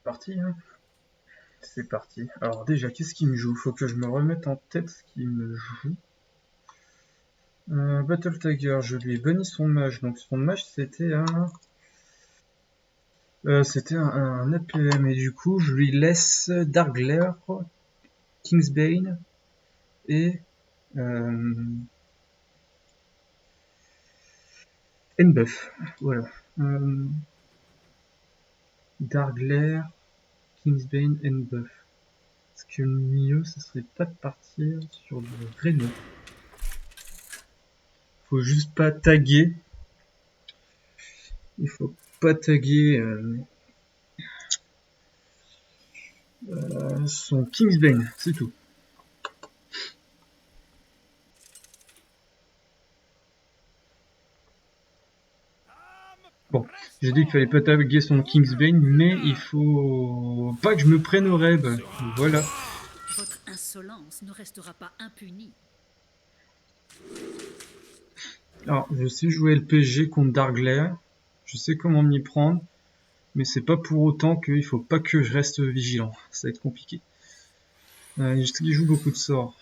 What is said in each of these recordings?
Parti, hein. C'est parti. Alors déjà, qu'est-ce qu'il me joue? Faut que je me remette en tête ce qu'il me joue. Battle Tiger, je lui ai banni son mage. Donc son mage c'était un APM et du coup je lui laisse Darkglare, Kingsbane et Nbuff. Voilà. Darkglare, Kingsbane, Nbuff. Est-ce que le mieux ce serait pas de partir sur du Reno? Faut juste pas taguer. Il faut pas taguer son Kingsbane, c'est tout. Bon, j'ai dit qu'il fallait pas taguer son Kingsbane, mais il faut pas que je me prenne au rêve. Voilà. Votre insolence ne restera pas impunie. Alors, je sais jouer LPG contre Darkglare. Je sais comment m'y prendre. Mais c'est pas pour autant qu'il faut pas que je reste vigilant. Ça va être compliqué. Il joue beaucoup de sorts.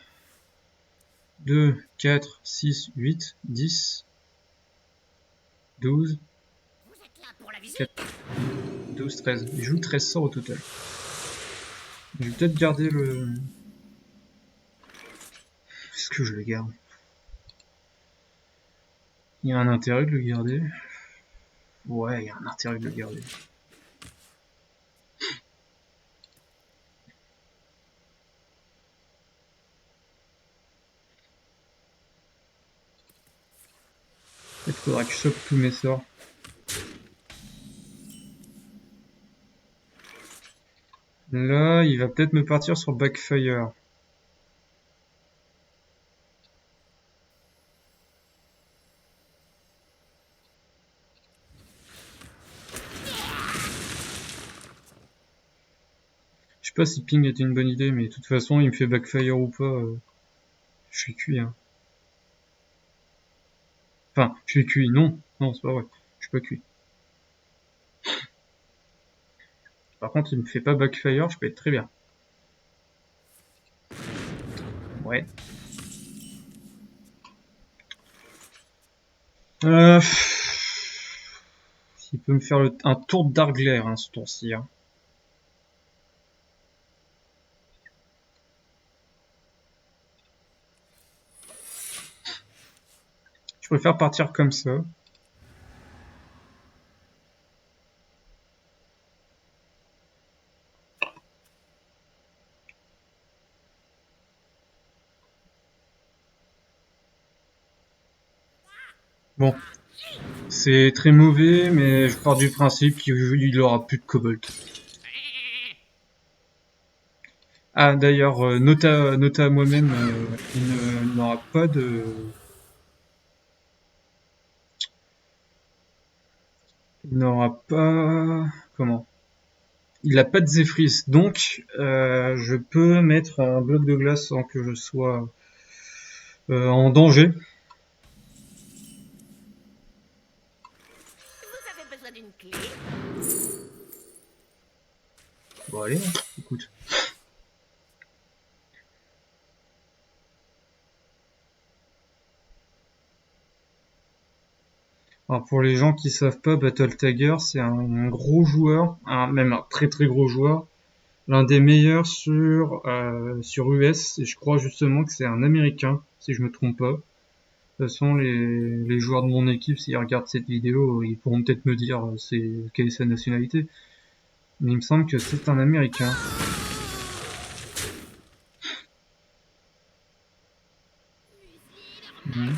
2, 4, 6, 8, 10, 12, 4, 12, 13. Il joue 13 sorts au total. Je vais peut-être garder le... Est-ce que je le garde? Il y a un intérêt de le garder. Ouais, il y a un intérêt de le garder. Il faudra que je chope tous mes sorts. Là, il va peut-être me partir sur Backfire. Je sais pas si ping était une bonne idée, mais de toute façon, il me fait Backfire ou pas, je suis cuit. Hein. Enfin, je suis cuit, non, c'est pas vrai, je suis pas cuit. Par contre, il me fait pas Backfire, je peux être très bien. Ouais. S'il peut me faire un tour de Darkglare, hein, ce tour-ci. Hein. Je préfère partir comme ça. Bon, c'est très mauvais, mais je pars du principe qu'il aura plus de Cobalt. Ah, d'ailleurs, nota à moi-même, il n'aura pas de... Il n'aura pas... Comment? Il n'a pas de Zephrys, donc je peux mettre un bloc de glace sans que je sois en danger. Vous avez besoin d'une clé? Bon allez, écoute. Alors pour les gens qui savent pas, Battle Tiger c'est un gros joueur, même un très très gros joueur, l'un des meilleurs sur US, et je crois justement que c'est un Américain, si je me trompe pas. De toute façon, les joueurs de mon équipe, s'ils regardent cette vidéo, ils pourront peut-être me dire quelle est sa nationalité. Mais il me semble que c'est un Américain. Mmh.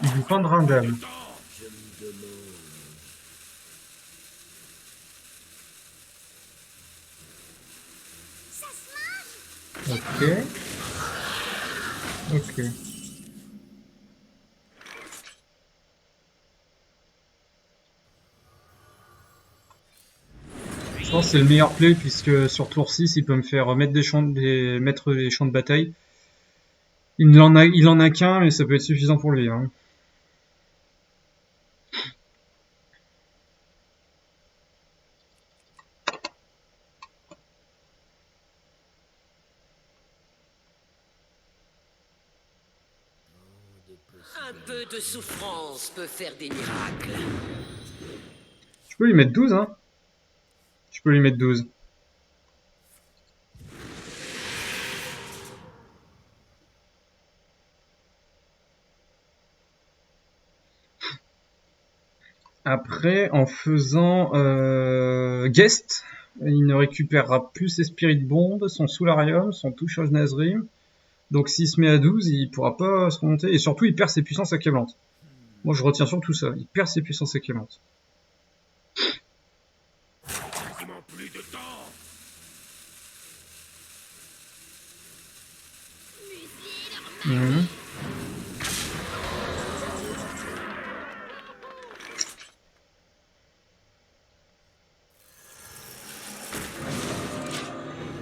Il joue pas de Rindam. Ok. Ok. Je pense que c'est le meilleur play puisque sur tour 6, il peut me faire mettre mettre des champs de bataille. Il en a qu'un, mais ça peut être suffisant pour lui. Hein. Un peu de souffrance peut faire des miracles. Je peux lui mettre 12, hein. Je peux lui mettre 12. Après, en faisant guest, il ne récupérera plus ses spirit bombs, son soularium, son touchage Nazrim. Donc s'il se met à 12, il pourra pas se remonter. Et surtout, il perd ses puissances accablantes. Moi, je retiens surtout ça. Il perd ses puissances accablantes. Plus de temps. Mhm.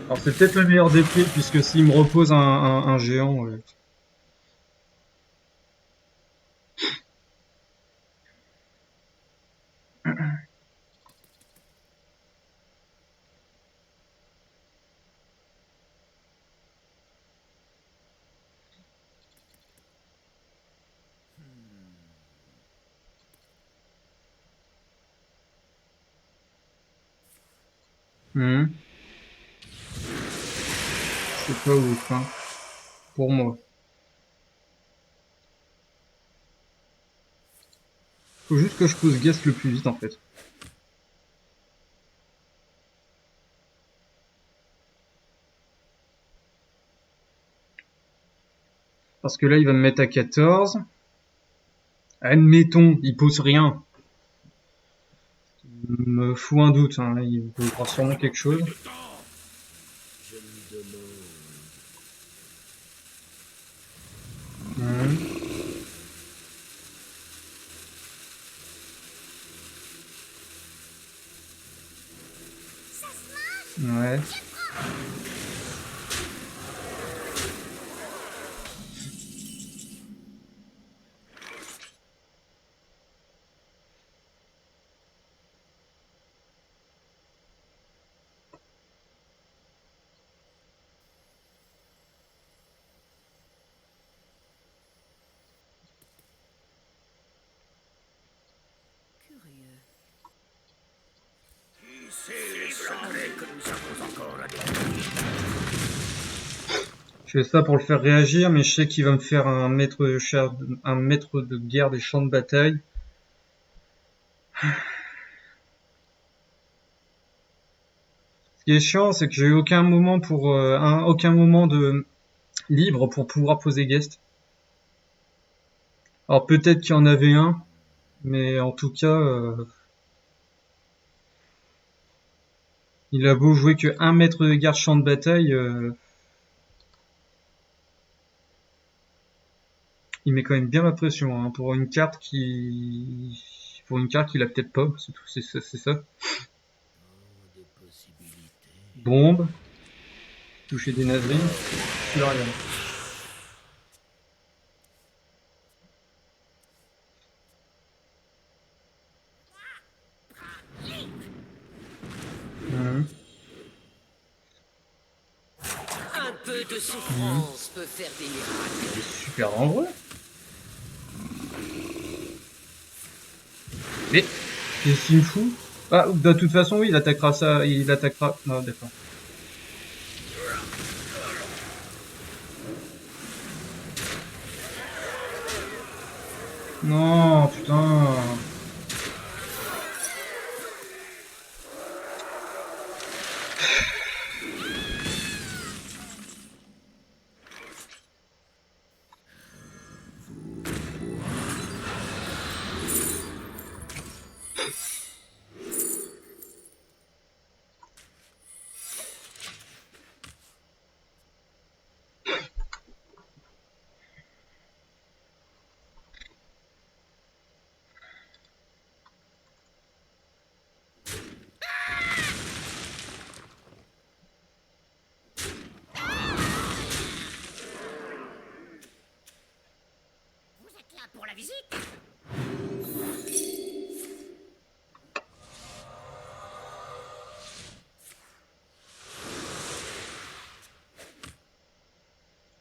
Alors c'est peut-être le meilleur des plays, puisque s'il me repose un géant... Mhm. C'est pas ouf, hein, pour moi. Faut juste que je pose guest le plus vite, en fait. Parce que là, il va me mettre à 14. Admettons, il pose rien. Il me fout un doute, hein. Il posera sûrement quelque chose. Mhm. Ouais. Curieux. C'est les secrets que nous avons encore à découvrir. Je fais ça pour le faire réagir, mais je sais qu'il va me faire un maître de guerre des champs de bataille. Ce qui est chiant, c'est que j'ai eu aucun moment de libre pour pouvoir poser guest. Alors peut-être qu'il y en avait un, mais en tout cas, il a beau jouer que un maître de guerre champ de bataille, il met quand même bien la pression, hein, pour une carte qu'il a peut-être pas, c'est tout, c'est ça. Bombe, toucher des nazrines, Sularium. Mhm. Un peu de souffrance peut faire des miracles. Il est super dangereux. Mais qu'est-ce qu'il me fout? Ah, de toute façon, oui, il attaquera ça, il attaquera. Non, d'accord. Non, putain.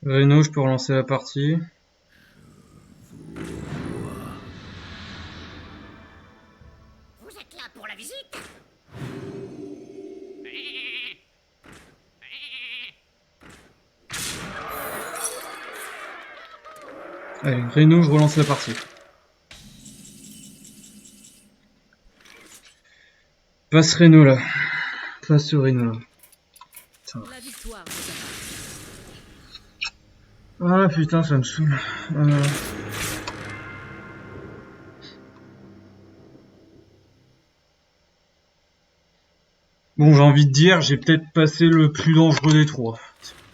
Reno, je peux relancer la partie. Vous êtes là pour la visite? Allez, Reno, je relance la partie. Passe Reno là. Passe ce Reno là. La victoire nous Ah putain, ça me saoule. Bon, j'ai envie de dire, j'ai peut-être passé le plus dangereux des trois.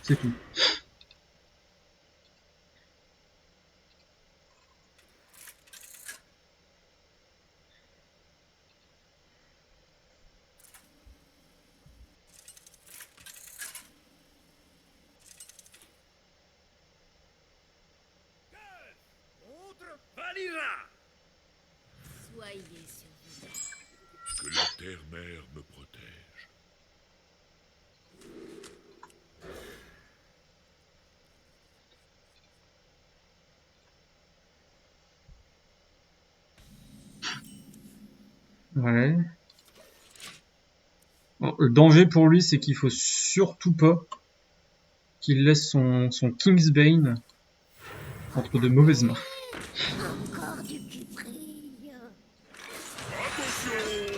C'est tout. Autre Valira! soyez surveillés. Que la terre-mère me protège. Ouais. Bon, le danger pour lui, c'est qu'il faut surtout pas qu'il laisse son Kingsbane entre de mauvaises mains. Encore du cuprille.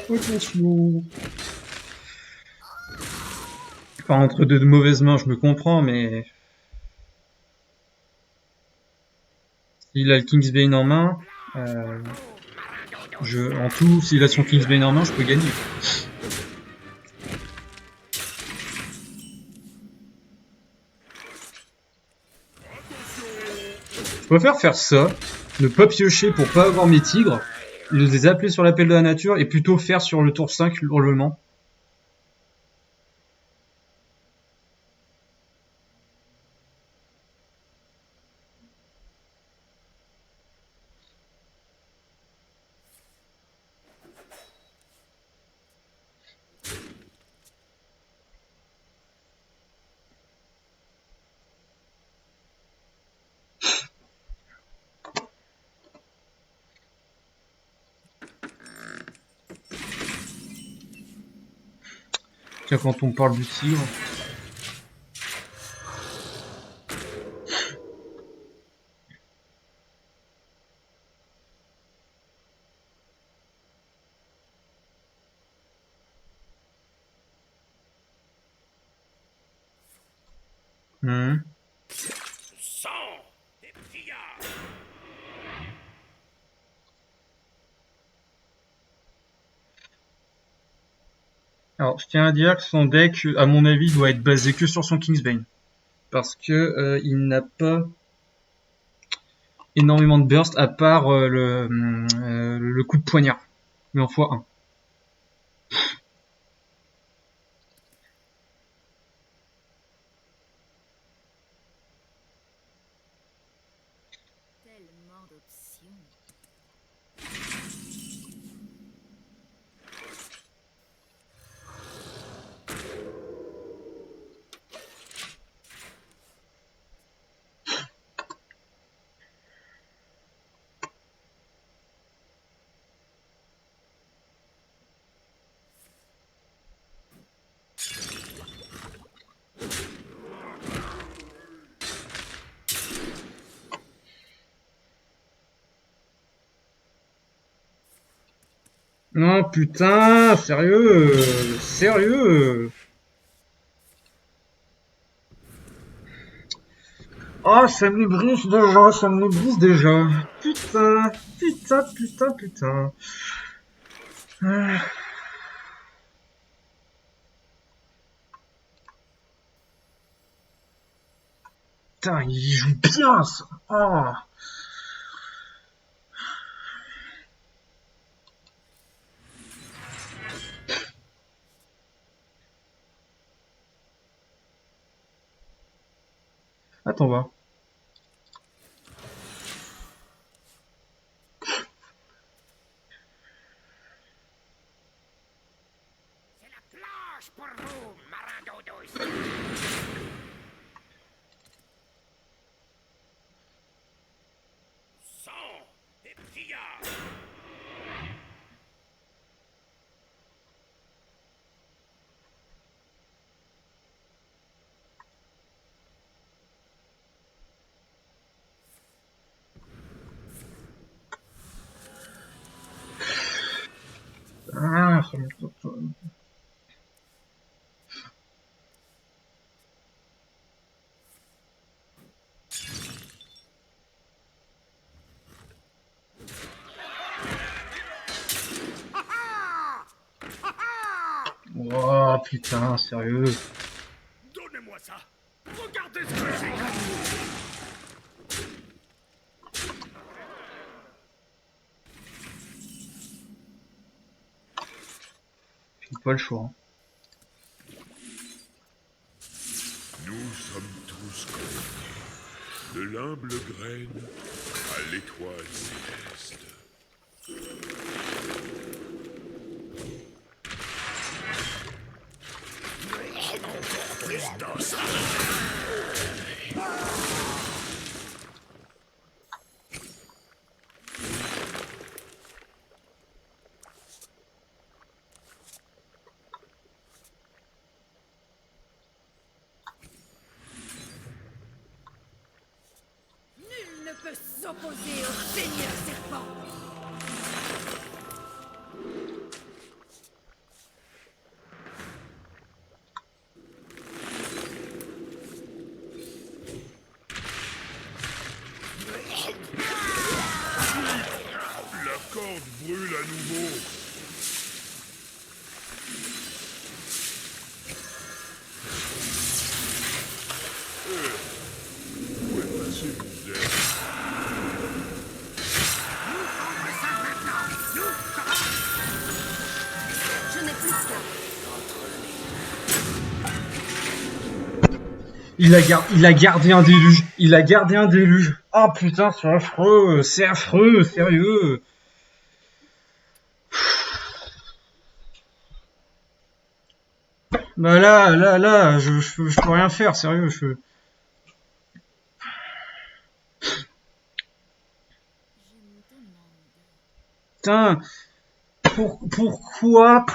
Attention. Enfin, entre de mauvaises mains, je me comprends, mais s'il a le Kingsbane en main, en tout, s'il a son Kingsbane en main, je peux gagner. Je préfère faire ça, ne pas piocher pour pas avoir mes tigres, les appeler sur l'appel de la nature et plutôt faire sur le tour 5 l'hurlement. Tiens, quand on parle du tigre. Sang des pillards. Alors, je tiens à dire que son deck, à mon avis, doit être basé que sur son Kingsbane. Parce que il n'a pas énormément de burst à part le coup de poignard. Mais en x1. Tellement d'options. Non, putain, sérieux, sérieux. Oh, ça me brise déjà, ça me brise déjà. Putain, putain, putain, putain. Ah. Putain, il joue bien, ça. Oh. Attends, va. C'est la plage pour vous, marin d'eau douce. Oh putain, sérieux. Donnez-moi ça. Regardez ce que j'ai gagné. J'ai pas le choix. Nous sommes tous condamnés. De l'humble graine à l'étoile céleste. Nul ne peut s'opposer au Seigneur Serpent. La corde brûle à nouveau. Où est passé mon zèle? Je n'ai plus qu'à. Il a gardé un déluge. Il a gardé un déluge. Ah putain, c'est affreux. C'est affreux, sérieux. Bah là, je peux rien faire, sérieux. Putain, pourquoi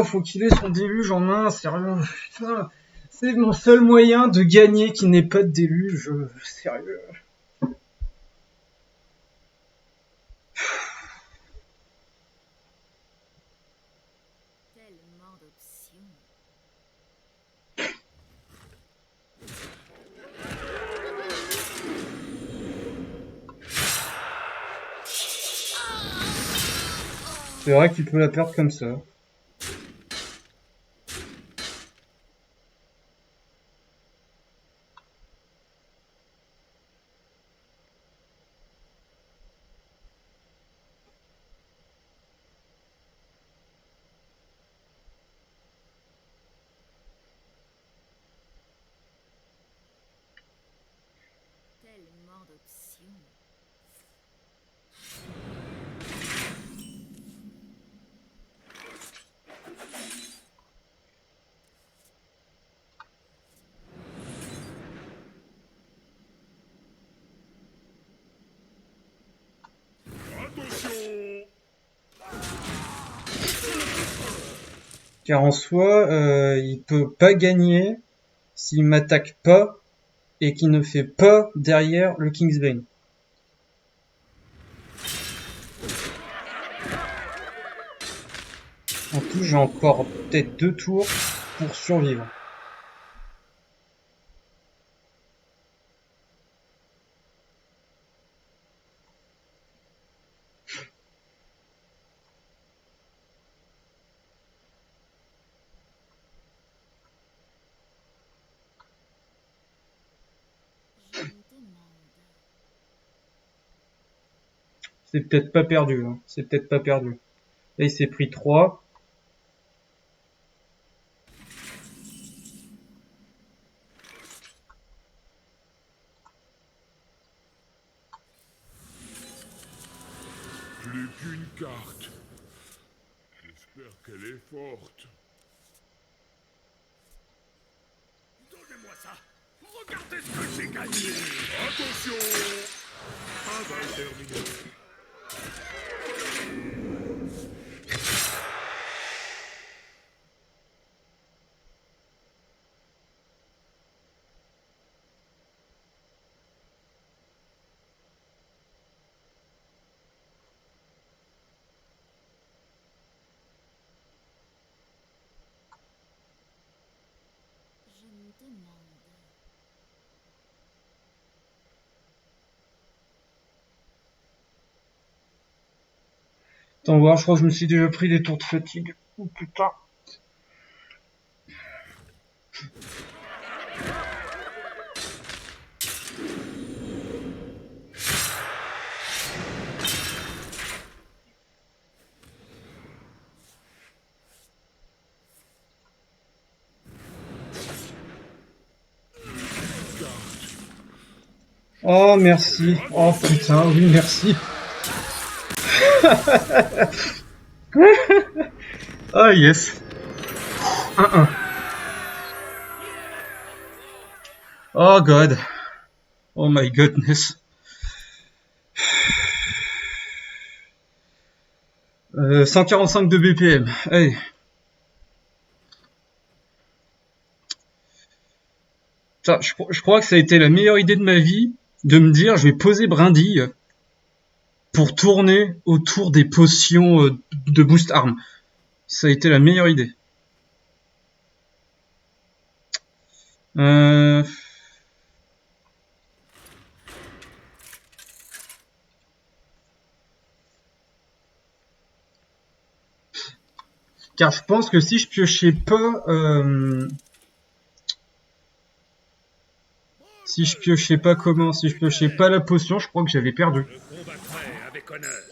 faut qu'il ait son déluge en main, sérieux. Putain, c'est mon seul moyen de gagner qui n'est pas de déluge, sérieux. Tellement d'options. C'est vrai qu'il peut la perdre comme ça. Tellement d'options. Attention! Car en soi, il peut pas gagner s'il m'attaque pas et qu'il ne fait pas derrière le Kingsbane. En tout, j'ai encore peut-être 2 tours pour survivre. Je me demande. C'est peut-être pas perdu, hein. C'est peut-être pas perdu. Là, il s'est pris 3. Plus qu'une carte. J'espère qu'elle est forte. Donnez-moi ça. Regardez ce que j'ai gagné. Attention! Un bal terminé. Attends voir, je crois que je me suis déjà pris des tours de fatigue. Oh putain. Oh merci. Oh putain, oui merci. Ah yes. 1-1. Oh god. Oh my goodness. 145 de BPM. Allez. Ça, je crois que ça a été la meilleure idée de ma vie de me dire je vais poser brindille pour tourner autour des potions de boost arm. Ça a été la meilleure idée. Car je pense que si je piochais pas... si je piochais pas comment? Si je piochais pas la potion, je crois que j'avais perdu. Je combattrai avec honneur.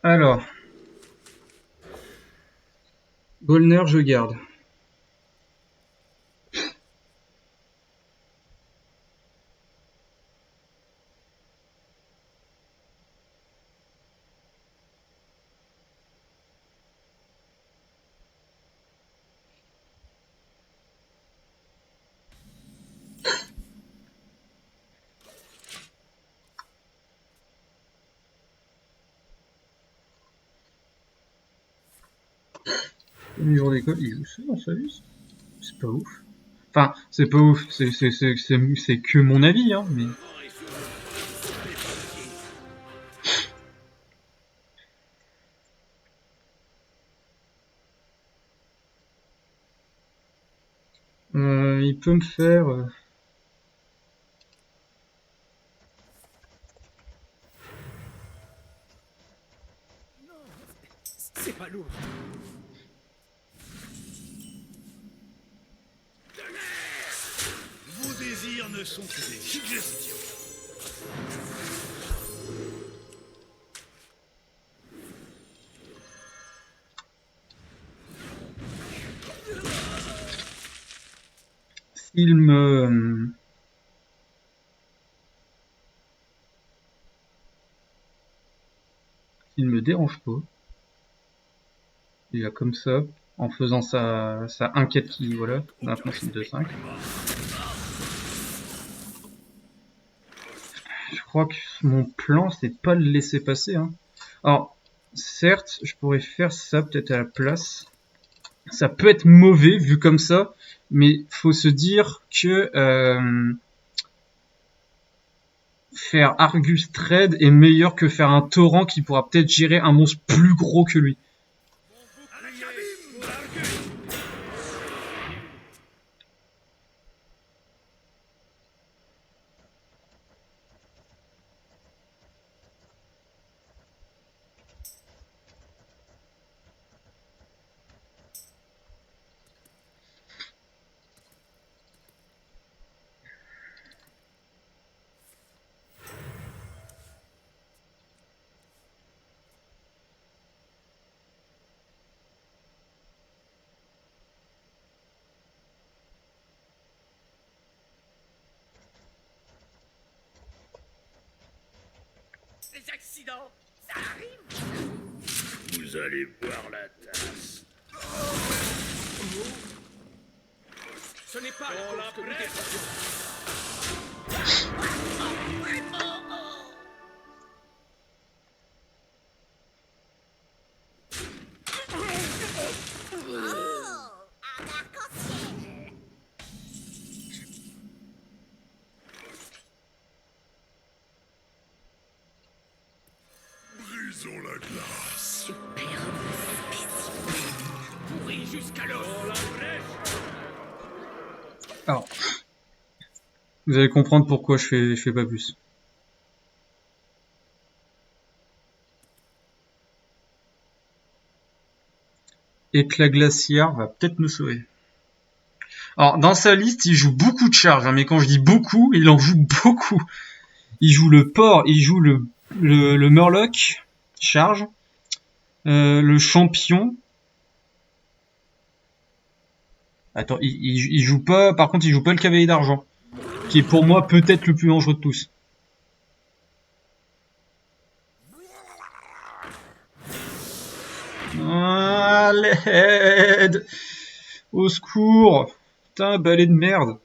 Alors. Golner, je garde. Premier jour d'école, il joue ça dans sa vie? C'est pas ouf. Enfin, c'est pas ouf, c'est que mon avis, hein, mais... il peut me faire... C'est pas lourd. Vos désirs ne sont que des suggestions. S'il me... s'il me dérange pas, déjà comme ça, en faisant sa 1-4 qui, voilà, maintenant c'est 2-5. Je crois que mon plan, c'est pas le laisser passer, hein. Alors, certes, je pourrais faire ça peut-être à la place. Ça peut être mauvais vu comme ça, mais faut se dire que faire Argus Trade est meilleur que faire un torrent qui pourra peut-être gérer un monstre plus gros que lui. Les accidents, ça arrive. Vous allez boire la tasse. Ce n'est pas la cause que nous défendions. Brisons la glace. Superbe spécimen. Pourri jusqu'à l'os. Vous allez comprendre pourquoi je fais pas plus. Éclat glaciaire va peut-être nous sauver. Alors, dans sa liste, il joue beaucoup de charges, hein, mais quand je dis beaucoup, il en joue beaucoup. Il joue le porc, il joue le murloc, charge, le champion. Attends, il joue pas, par contre, il joue pas le cavalier d'argent, qui est pour moi peut-être le plus dangereux de tous. À l'aide! Au secours! Putain, balai de merde!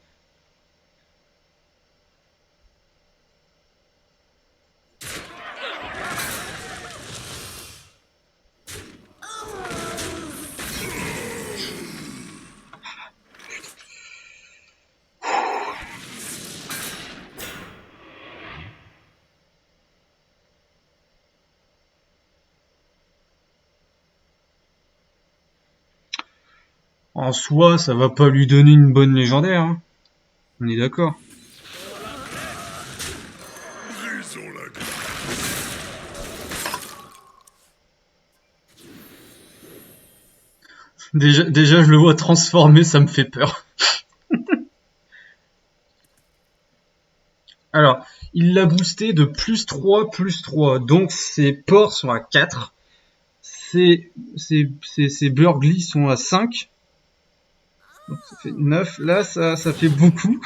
En soi, ça va pas lui donner une bonne légendaire, hein. On est d'accord. Brisons la glace. Déjà, je le vois transformer, ça me fait peur. Alors, il l'a boosté de +3, donc ses porcs sont à 4, ses burglis sont à 5, donc ça fait 9, là ça fait beaucoup.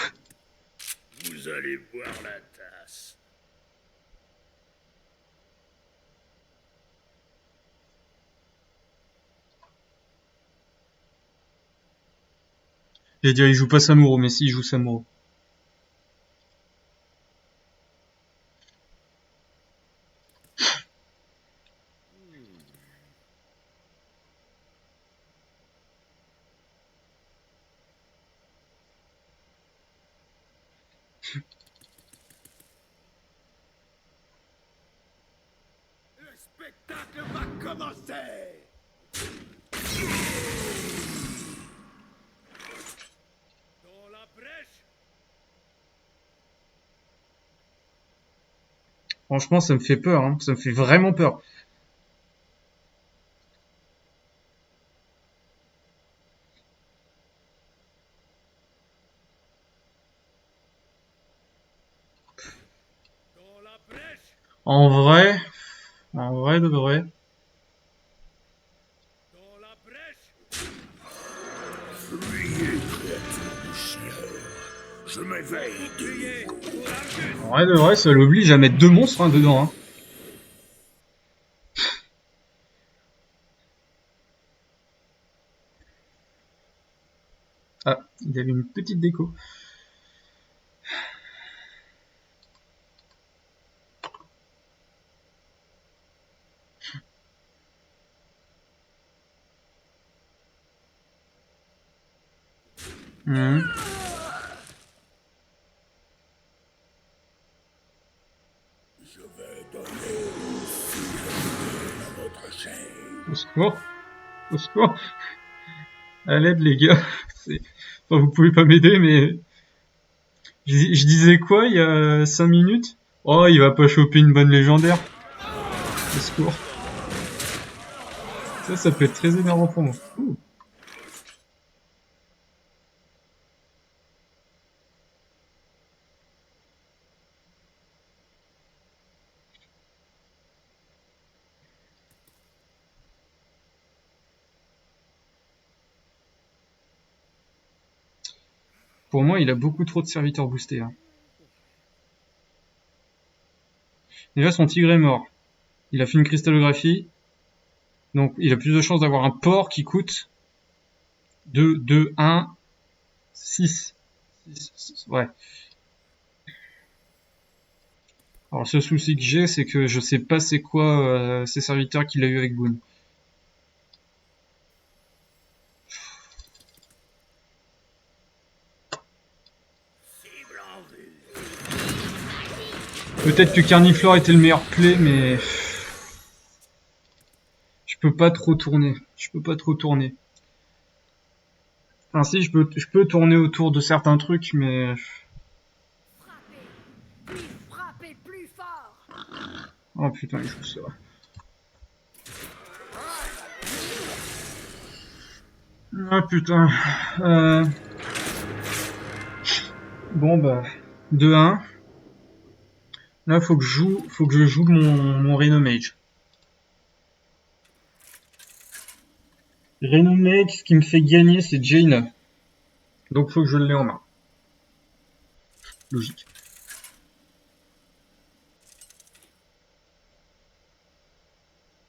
Vous allez boire la tasse. J'allais dire il joue pas Samuro, mais si il joue Samuro. Le spectacle va commencer. Dans la brèche. Franchement, ça me fait peur, hein. Ça me fait vraiment peur. Dans la brèche. En vrai de vrai. Dans la brèche. Fuyez, créature du ciel. Je m'éveille de Criez nouveau. pour Argus. En vrai de vrai, ça l'oblige à mettre 2 monstres hein, dedans, hein. Ah, il y avait une petite déco. Mhm. Je vais donner une fille à votre chair. Au secours. Au secours. À l'aide, les gars. Enfin, vous pouvez pas m'aider, mais... Je disais quoi il y a 5 minutes? Oh, il va pas choper une bonne légendaire. Au secours. Ça peut être très énervant pour moi. Ouh. Pour moi, il a beaucoup trop de serviteurs boostés. Hein. Déjà, son tigre est mort. Il a fait une cristallographie. Donc, il a plus de chances d'avoir un porc qui coûte 2, 1, 6. Ouais. Alors, ce souci que j'ai, c'est que je sais pas c'est quoi ces serviteurs qu'il a eu avec Boone. Cible en vue. Peut-être que Carniflore était le meilleur play, mais... Je peux pas trop tourner. Je peux pas trop tourner. Enfin si, je peux tourner autour de certains trucs, mais... Oh putain, il joue ça. Ah putain. Bon bah 2-1. Là faut que je joue mon Rhino Mage. Rhino Mage, ce qui me fait gagner c'est Jaina. Donc faut que je l'ai en main. Logique.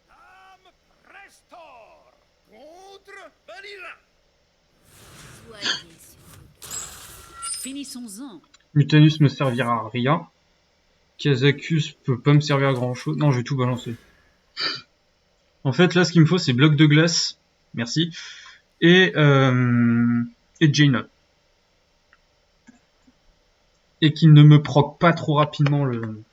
Am Prestor contre Vanilla. Soyez sûr. Finissons-en. Mutanus me servira à rien. Kazakus peut pas me servir à grand chose. Non, je vais tout balancer. En fait, là, ce qu'il me faut, c'est bloc de glace. Merci. Et Jaina. Et qu'il ne me proc pas trop rapidement le...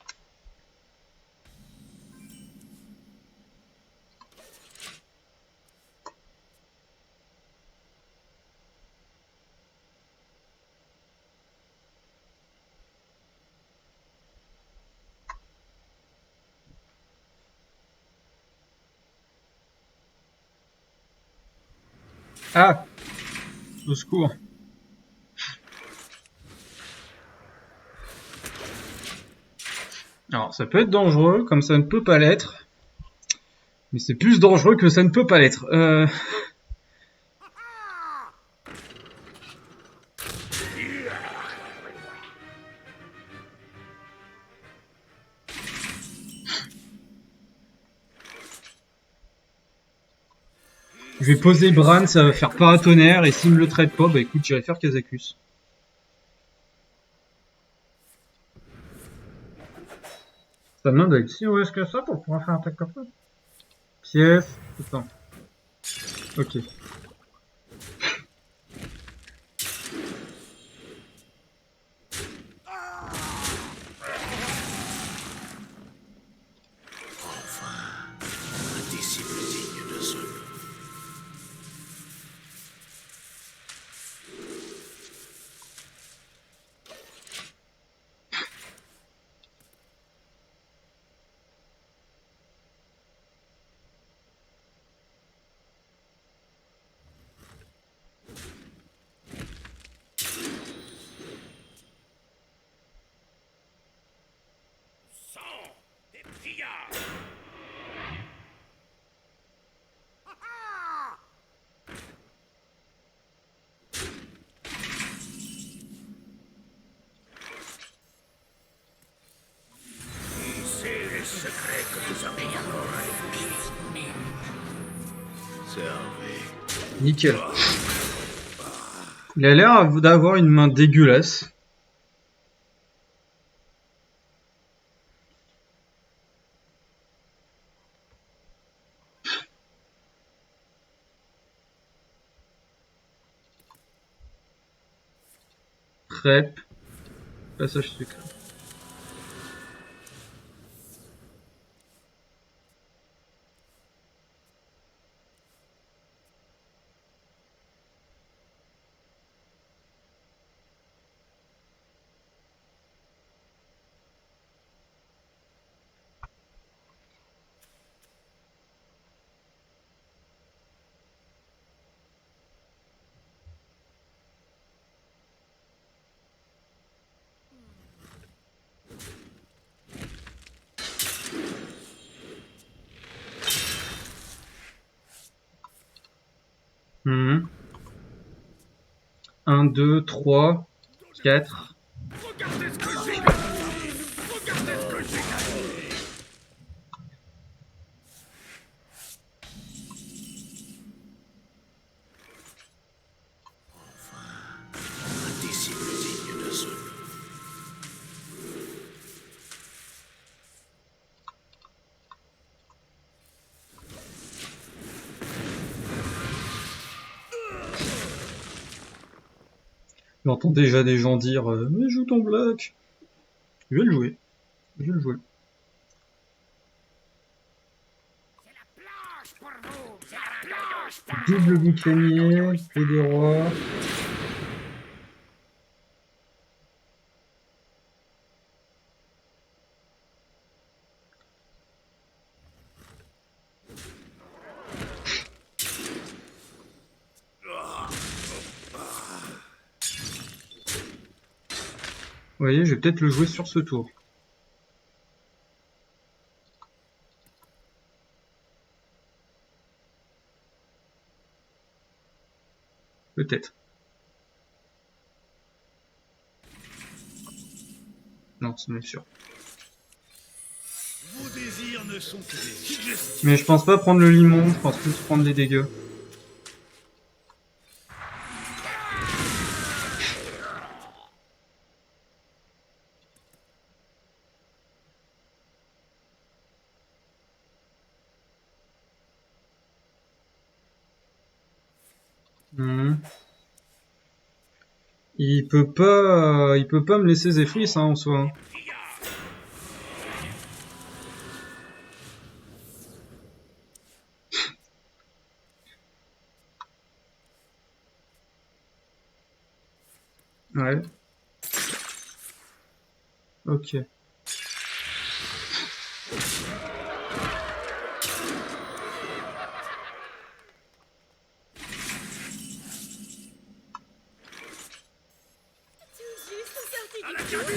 Ah! Au secours. Alors, ça peut être dangereux, comme ça ne peut pas l'être. Mais c'est plus dangereux que ça ne peut pas l'être. Je vais poser Bran, ça va faire paratonnerre, et s'il me le traite pas, bah écoute, j'irai faire Kazakus. Sa main doit être si mauvaise que ça pour pouvoir faire un attaque comme ça. Pièce, putain. Ok. Un disciple digne de ce nom. Sang des pillards. C'est les secrets que vous auriez encore avec lui. Servez. Nickel. Il a l'air d'avoir une main dégueulasse. Crêpe. Passage secret. Mhm. 1, 2, 3, 4. Regardez ce que j'ai gagné. Regardez ce que j'ai gagné. Un disciple digne de ce nom. J'entends déjà des gens dire mais joue ton bloc. Je vais le jouer. Je vais le jouer. C'est la planche pour vous. C'est la planche pour Double bouclier, et des rois. voyez, je vais peut-être le jouer sur ce tour. Peut-être. Non, c'est même sûr. Vos désirs ne sont que des suggestions. Mais je pense pas prendre le limon, je pense plus prendre les dégâts. Mhm. Il peut pas me laisser Zephyr, hein, en soi. Hein. Ouais. Ok. À la cabine.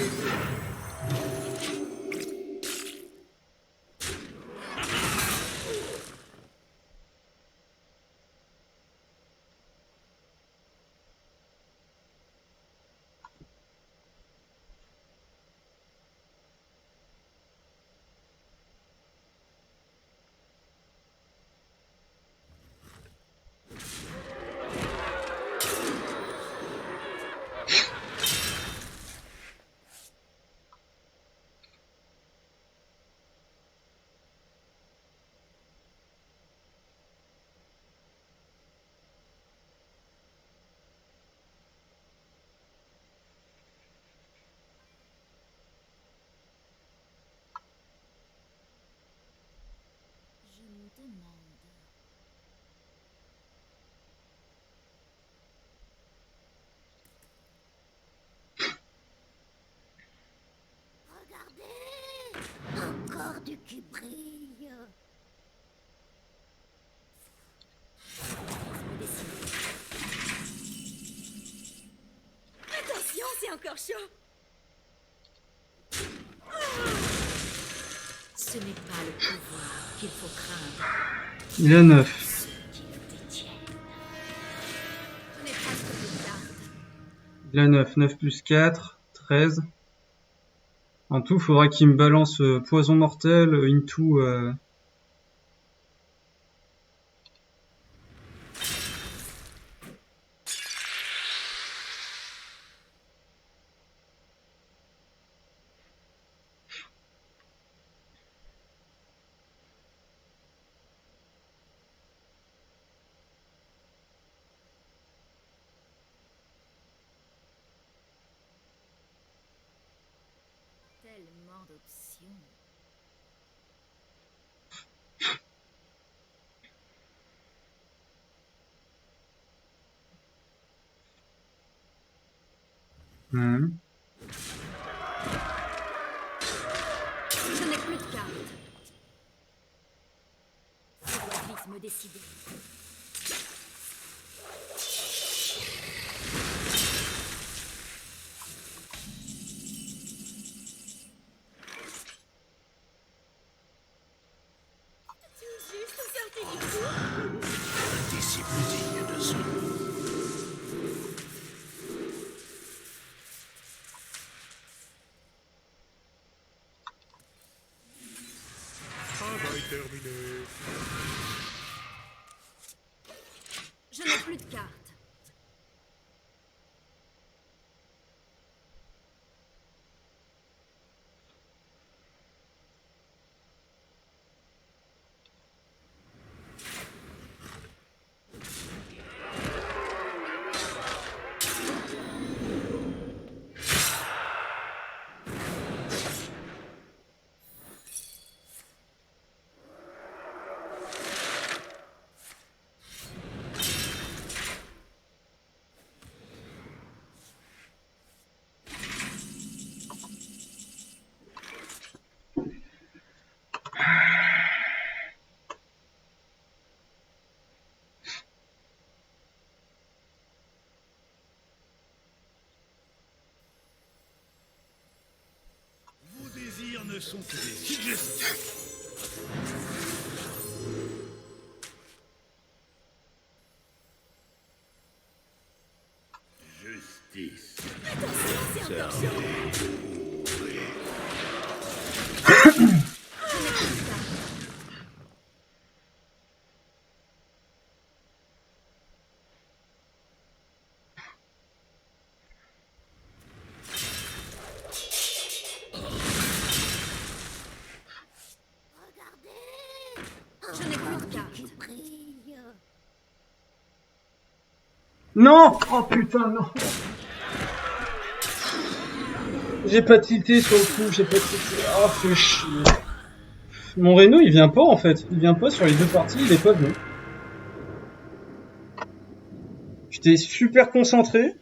Je me demande. Regardez! Encore du qui brille. Attention, c'est encore chaud. Ce n'est pas le pouvoir qu'il faut craindre, Il a 9. ceux qui le détiennent. Je n'ai presque plus de garde. Il a 9. 9 plus 4, 13. En tout, il faudra qu'il me balance poison mortel into... Tellement d'options. Mhm. Je n'ai plus de cartes. Je dois vite me décider. Tout juste sorti du coup. Un disciple digne de ce nom. Travail terminé. Je n'ai plus de cartes. ne sont que des suggestions. Justice. C'est encore chaud. Je n'ai plus de carte. Qui brille. Non! Oh putain, non! J'ai pas tilté sur le coup, j'ai pas tilté. Oh, fais chier. Mon Reno, il vient pas en fait. Il vient pas sur les deux parties, il est pas venu. J'étais super concentré.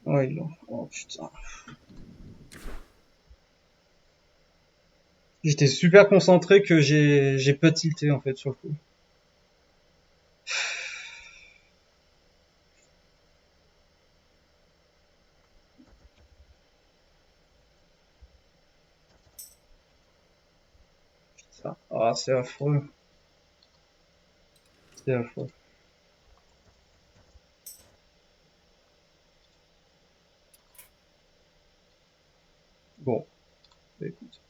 Oh, il a... Oh putain. J'étais super concentré que j'ai pas tilté en fait sur le coup. Ça. Ah, c'est affreux. C'est affreux. Bon, bah, écoute.